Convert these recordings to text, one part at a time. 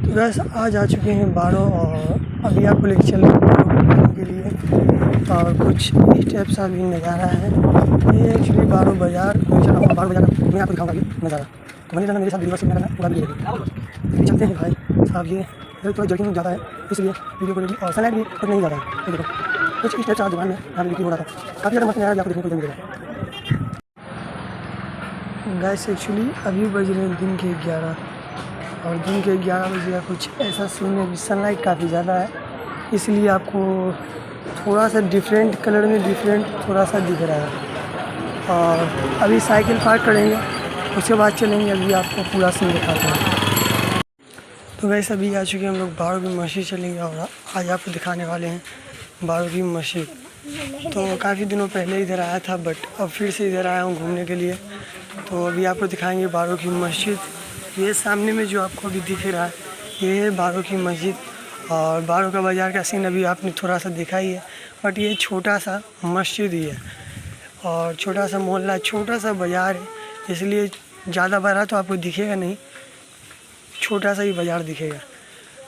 तो बस आज आ चुके हैं बारो और अभी आपको लेके चल रहे के लिए और कुछ इस टाइप सा भी नज़ारा है। ये एक्चुअली बारो बाज़ार बारो बाज़ार में आपको दिखाऊंगा नज़ारा। तो मैंने मेरे साथ वीडियो से करना पूरा भी चलते हैं भाई साहब। ये थोड़ा जर्किंग ज़्यादा है इसलिए वीडियो क्वालिटी और सनलाइट भी कुछ नहीं ज़्यादा है। ये देखो कुछ इस टाइप से दुकान में यहाँ लिखी हो रहा था, काफ़ी ज़्यादा मस्त नज़ारा आपको देखने को मिलेगा। गैस एक्चुअली अभी बज रहे हैं दिन के 11 और दिन के 11 बजे का कुछ ऐसा सीन है कि सनलाइट काफ़ी ज़्यादा है, इसलिए आपको थोड़ा सा डिफरेंट कलर में डिफरेंट थोड़ा सा दिख रहा है। और अभी साइकिल पार्क करेंगे, उसके बाद चलेंगे, अभी आपको पूरा सीन दिखाते हैं। तो वैसे अभी आ चुके हैं हम लोग बारो की मस्जिद चलेंगे और आज आपको दिखाने वाले हैं बारो की मस्जिद। तो काफ़ी दिनों पहले इधर आया था बट अब फिर से इधर आया हूँ घूमने के लिए। तो अभी आपको दिखाएंगे बारो की मस्जिद। ये सामने में जो आपको अभी दिख रहा है ये है बारो की मस्जिद और बारो का बाज़ार का सीन अभी आपने थोड़ा सा देखा ही है, बट ये छोटा सा मस्जिद ही है और छोटा सा मोहल्ला छोटा सा बाज़ार है, इसलिए ज़्यादा बड़ा तो आपको दिखेगा नहीं, छोटा सा ही बाज़ार दिखेगा।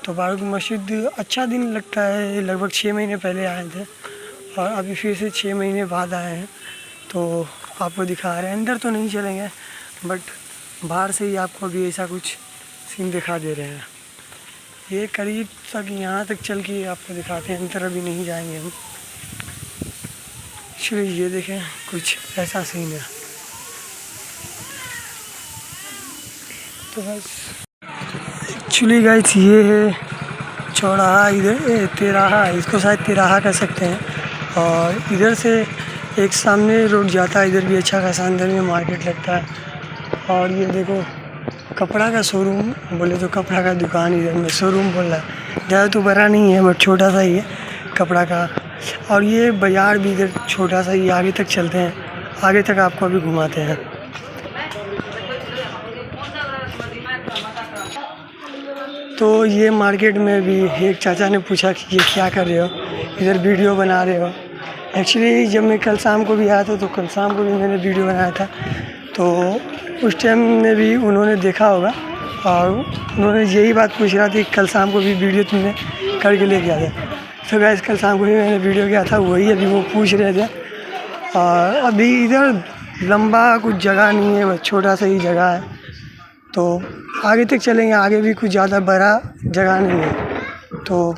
तो बारो की मस्जिद अच्छा दिन लगता है, लगभग 6 महीने पहले आए थे और अभी फिर से 6 महीने बाद आए हैं। तो आपको दिखा रहे हैं, अंदर तो नहीं चलेंगे बट बाहर से ही आपको अभी ऐसा कुछ सीन दिखा दे रहे हैं। ये करीब तक यहाँ तक चल के आपको दिखाते हैं, अंदर अभी नहीं जाएंगे हम। चलिए ये देखें कुछ ऐसा सीन है। तो बस एक्चुअली गाइस ये है चौराहा, इधर तिराहा, इसको शायद तिराहा कह सकते हैं। और इधर से एक सामने रोड जाता है, इधर भी अच्छा खासा अंदर में मार्केट लगता है। और ये देखो कपड़ा का शोरूम, बोले तो कपड़ा का दुकान, इधर में शोरूम बोल रहा है, ज़्यादा तो बड़ा नहीं है बट छोटा सा ही है कपड़ा का। और ये बाज़ार भी इधर छोटा सा ही, आगे तक चलते हैं, आगे तक आपको अभी घुमाते हैं। तो ये मार्केट में भी एक चाचा ने पूछा कि ये क्या कर रहे हो, इधर वीडियो बना रहे हो। एक्चुअली जब मैं कल शाम को भी आया था तो कल शाम को भी मैंने वीडियो बनाया था, तो उस टाइम में भी उन्होंने देखा होगा और उन्होंने यही बात पूछ रहा था कि कल शाम को भी वीडियो तुमने करके ले गया था। तो गाइस कल शाम को भी मैंने वीडियो किया था, वही अभी वो पूछ रहे थे। और अभी इधर लंबा कुछ जगह नहीं है, बस छोटा सा ही जगह है। तो आगे तक चलेंगे, आगे भी कुछ ज़्यादा बड़ा जगह नहीं है। तो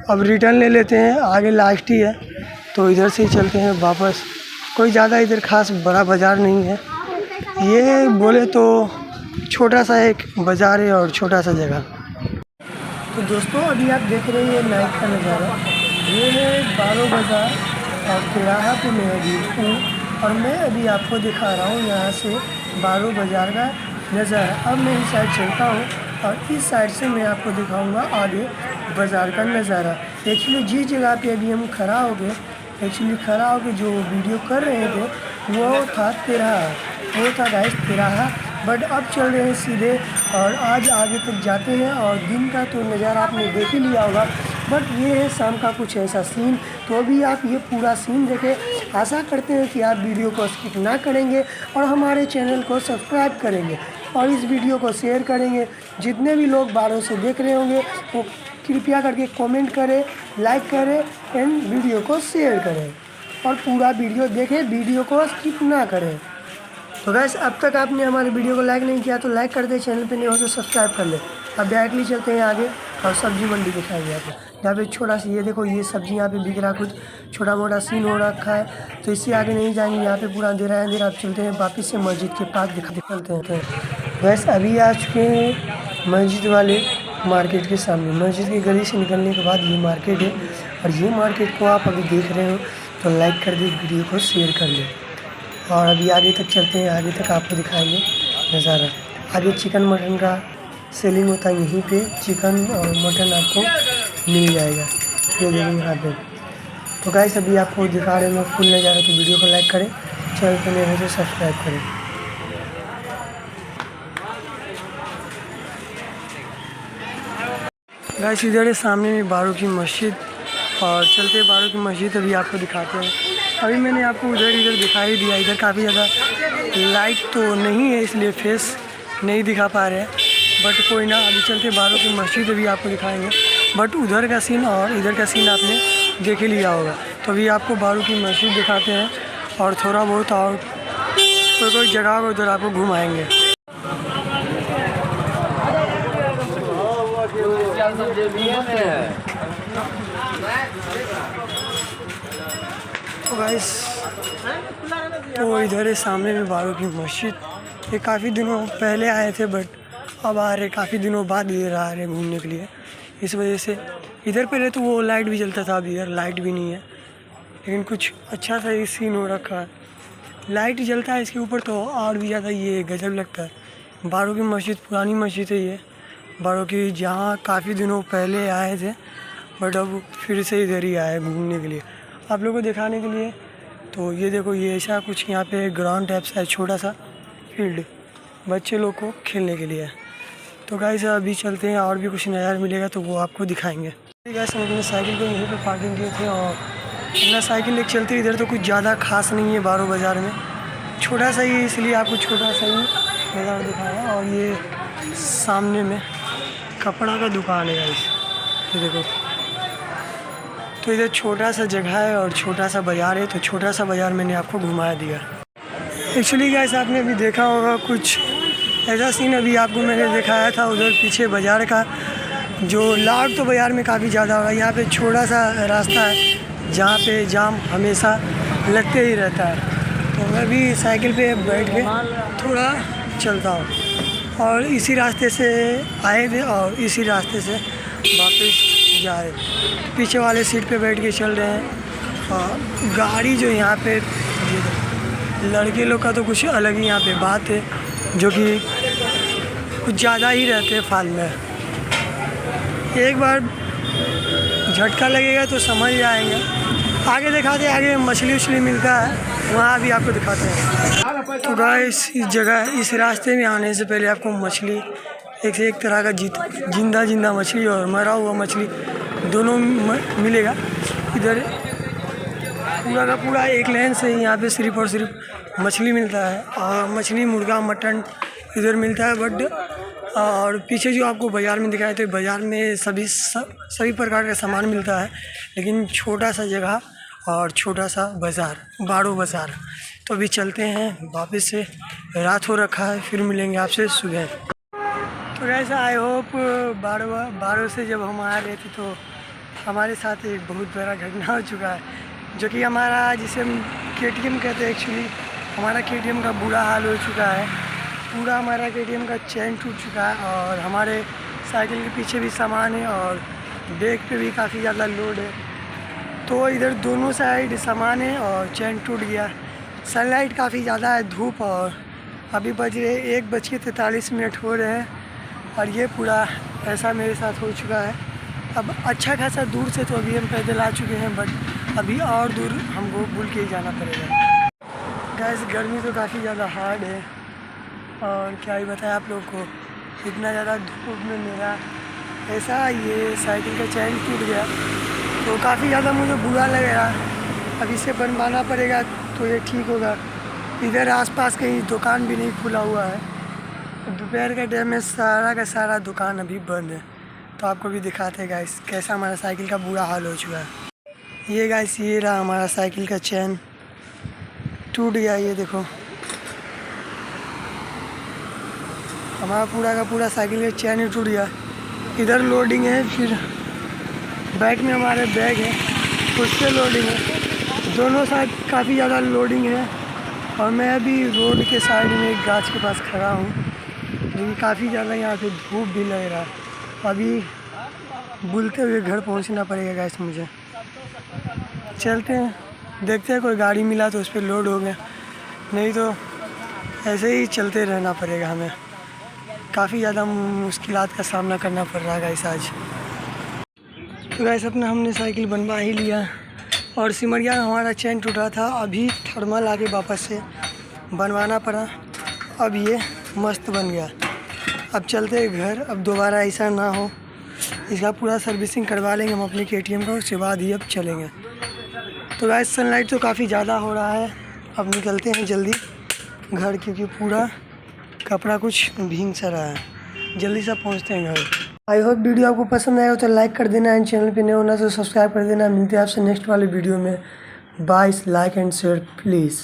अब रिटर्न ले लेते हैं, आगे लास्ट ही है तो इधर से ही चलते हैं वापस। कोई ज़्यादा इधर खास बड़ा बाज़ार नहीं है, ये बोले तो छोटा सा एक बाज़ार है और छोटा सा जगह। तो दोस्तों अभी आप देख रहे हैं नाइट का नज़ारा, ये है बारो बाज़ार और तिराहा पे मैं अभी हूँ और मैं अभी आपको दिखा रहा हूँ यहाँ से बारो बाज़ार का नज़ारा। अब मैं इस साइड चलता हूँ और इस साइड से मैं आपको दिखाऊंगा आगे बाज़ार का नज़ारा। एक्चुअली जिस जगह पे अभी हम खड़ा हो गए, खड़ा होकर जो वीडियो कर रहे थे वो था तिराहा, वो था गाइस तिराहा। बट अब चल रहे हैं सीधे और आज आगे तक जाते हैं। और दिन का तो नज़ारा आपने देख ही लिया होगा, बट ये है शाम का कुछ ऐसा सीन। तो अभी आप ये पूरा सीन देखें, आशा करते हैं कि आप वीडियो को स्किप ना करेंगे और हमारे चैनल को सब्सक्राइब करेंगे और इस वीडियो को शेयर करेंगे। जितने भी लोग बाहरों से देख रहे होंगे वो कृपया करके कमेंट करें, लाइक करें एंड वीडियो को शेयर करें और पूरा वीडियो देखें, वीडियो को स्किप ना करें। तो गैस अब तक आपने हमारे वीडियो को लाइक नहीं किया तो लाइक कर दे, चैनल पे नहीं हो तो सब्सक्राइब कर ले। अब डायरेक्टली चलते हैं आगे और सब्जी मंडी दिखाएंगे आपको। यहाँ पे छोटा सा ये देखो ये सब्जी यहाँ पे बिक रहा, कुछ छोटा मोटा सीन हो रखा है, तो इससे आगे नहीं जाएंगे, यहाँ पे पूरा अंधेरा है अंधेरा। आप चलते हैं वापस से मस्जिद के पास निकलते हैं। गैस अभी आ चुके हैं मस्जिद वाले मार्केट के सामने। मस्जिद की गली से निकलने के बाद ये मार्केट है और ये मार्केट को आप अभी देख रहे हो तो लाइक कर दे, वीडियो को शेयर कर ले। और अभी आगे तक चलते हैं, आगे तक आपको दिखाएंगे नज़ारा। आगे चिकन मटन का सेलिंग होता है, यहीं पे चिकन और मटन आपको मिल जाएगा, ये देखिए यहाँ पे। तो गाइस अभी आपको दिखा रहे हैं मैं फुल नज़ारा, तो वीडियो को लाइक करें, चैनल पर नए हो तो सब्सक्राइब करें। गाइस इधर है सामने में बारो की मस्जिद और चलते बारो की मस्जिद अभी आपको दिखाते हैं। अभी मैंने आपको इधर दिखाई दिया, इधर काफ़ी ज़्यादा लाइट तो नहीं है इसलिए फेस नहीं दिखा पा रहे हैं, बट कोई ना, अभी चलते बारों की मस्जिद भी आपको दिखाएंगे। बट उधर का सीन और इधर का सीन आपने देख ही लिया होगा। तो अभी आपको बारों की मस्जिद दिखाते हैं और थोड़ा बहुत और कोई जगह को उधर आपको घुमाएंगे। तो गाइस, तो इधर है सामने में बारों की मस्जिद। ये काफ़ी दिनों पहले आए थे बट अब आ रहे, काफ़ी दिनों बाद इधर आ रहे घूमने के लिए। इस वजह से इधर पहले तो वो लाइट भी जलता था, अब इधर लाइट भी नहीं है, लेकिन कुछ अच्छा सा ये सीन हो रखा है। लाइट जलता है इसके ऊपर तो और भी ज़्यादा ये गजब लगता है। बारों की मस्जिद पुरानी मस्जिद है ये बारों की, जहाँ काफ़ी दिनों पहले आए थे बट अब फिर से इधर ही आए घूमने के लिए आप लोगों को दिखाने के लिए। तो ये देखो, ये ऐसा कुछ यहाँ पे ग्राउंड टाइप सा है, छोटा सा फील्ड बच्चे लोग को खेलने के लिए। तो गाइस अभी चलते हैं और भी कुछ नज़ारा मिलेगा तो वो आपको दिखाएंगे। गाइस हम अपने साइकिल को यहीं पे पार्किंग किए थे और अपना साइकिल लेके चलते। इधर तो कुछ ज़्यादा खास नहीं है बारों बाज़ार में, छोटा सा ही, इसलिए आपको छोटा सा ही नज़ारा दिखाया। और ये सामने में कपड़ा का दुकान है गाइस, ये देखो। तो इधर छोटा सा जगह है और छोटा सा बाज़ार है, तो छोटा सा बाज़ार मैंने आपको घुमाया दिया। एक्चुअली गाइस आपने अभी देखा होगा कुछ ऐसा सीन अभी आपको मैंने दिखाया था उधर पीछे बाज़ार का, जो लाग तो बाज़ार में काफ़ी ज़्यादा होगा। यहाँ पे छोटा सा रास्ता है जहाँ पे जाम हमेशा लगते ही रहता है। तो मैं भी साइकिल पे बैठ के थोड़ा चलता हूँ और इसी रास्ते से आए थे और इसी रास्ते से वापस जा रहे। पीछे वाले सीट पे बैठ के चल रहे हैं। और गाड़ी जो यहाँ पे लड़के लोग का तो कुछ अलग ही यहाँ पे बात है, जो कि कुछ ज़्यादा ही रहते हैं फाल में। एक बार झटका लगेगा तो समझ जाएंगे। आगे दिखाते हैं, आगे मछली उछली मिलता है, वहाँ भी आपको दिखाते हैं। तो गाइस इस जगह, इस रास्ते में आने से पहले आपको मछली एक से एक तरह का जिंदा मछली और मरा हुआ मछली दोनों मिलेगा। इधर पूरा का पूरा एक लाइन से यहाँ पे सिर्फ और सिर्फ मछली मिलता है और मछली, मुर्गा, मटन इधर मिलता है। बट और पीछे जो आपको बाज़ार में दिखाया, तो बाज़ार में सभी प्रकार का सामान मिलता है, लेकिन छोटा सा जगह और छोटा सा बाज़ार, बारों बाज़ार। तो अभी चलते हैं वापस से, रात हो रखा है, फिर मिलेंगे आपसे सुबह। तो वैसे आई होप बारों से जब हम आ रहे थे तो हमारे साथ एक बहुत बड़ा घटना हो चुका है, जो कि हमारा, जिसे हम KTM कहते हैं, एक्चुअली हमारा KTM का बुरा हाल हो चुका है। पूरा हमारा KTM का चैन टूट चुका है और हमारे साइकिल के पीछे भी सामान है और बैक पे भी काफ़ी ज़्यादा लोड है। तो इधर दोनों साइड सामान है और चैन टूट गया। सनलाइट काफ़ी ज़्यादा है, धूप, और अभी बज रहे 1:43 हो रहे हैं और ये पूरा ऐसा मेरे साथ हो चुका है। अब अच्छा खासा दूर से तो अभी हम पैदल आ चुके हैं, बट अभी और दूर हमको बुल के ही जाना पड़ेगा। गाइस गर्मी तो काफ़ी ज़्यादा हार्ड है और क्या ही बताएं आप लोग को, इतना ज़्यादा धूप में मेरा ऐसा ये साइकिल का चैन टूट गया तो काफ़ी ज़्यादा मुझे बुरा लग रहा। अब इसे बनवाना पड़ेगा तो ये ठीक होगा। इधर आसपास कहीं दुकान भी नहीं खुला हुआ है, दोपहर के टाइम में सारा का सारा दुकान अभी बंद है। तो आपको भी दिखाते हैं गाइस कैसा हमारा साइकिल का बुरा हाल हो चुका है। ये गाइस ये रहा हमारा साइकिल का चैन टूट गया, ये देखो हमारा पूरा का पूरा साइकिल का चैन ही टूट गया। इधर लोडिंग है, फिर बैक में हमारे बैग है, उस पर लोडिंग है, दोनों साइड काफ़ी ज़्यादा लोडिंग है। और मैं अभी रोड के साइड में एक गाछ के पास खड़ा हूँ, लेकिन काफ़ी ज़्यादा यहाँ पे धूप भी लग रहा है। अभी बुलते हुए घर पहुँचना पड़ेगा गाइस मुझे। चलते हैं, देखते हैं कोई गाड़ी मिला तो उस पर लोड हो गया, नहीं तो ऐसे ही चलते रहना पड़ेगा हमें। काफ़ी ज़्यादा मुश्किलात का सामना करना पड़ रहा है गाइस आज। तो गाइस अपना हमने साइकिल बनवा ही लिया और सिमरिया में हमारा चैन टूटा था, अभी थर्मल आके वापस से बनवाना पड़ा। अब ये मस्त बन गया। अब चलते हैं घर, अब दोबारा ऐसा ना हो, इसका पूरा सर्विसिंग करवा लेंगे हम अपने KTM का, उसके बाद ही अब चलेंगे। तो गाइस सनलाइट तो काफ़ी ज़्यादा हो रहा है, अब निकलते हैं जल्दी घर, क्योंकि पूरा कपड़ा कुछ भीग सा रहा है। जल्दी से पहुँचते हैं घर। आई होप वीडियो आपको पसंद आया हो तो लाइक कर देना, एंड चैनल पे नए होना तो सब्सक्राइब कर देना। मिलते हैं आपसे नेक्स्ट वाले वीडियो में। Bye, like and share please.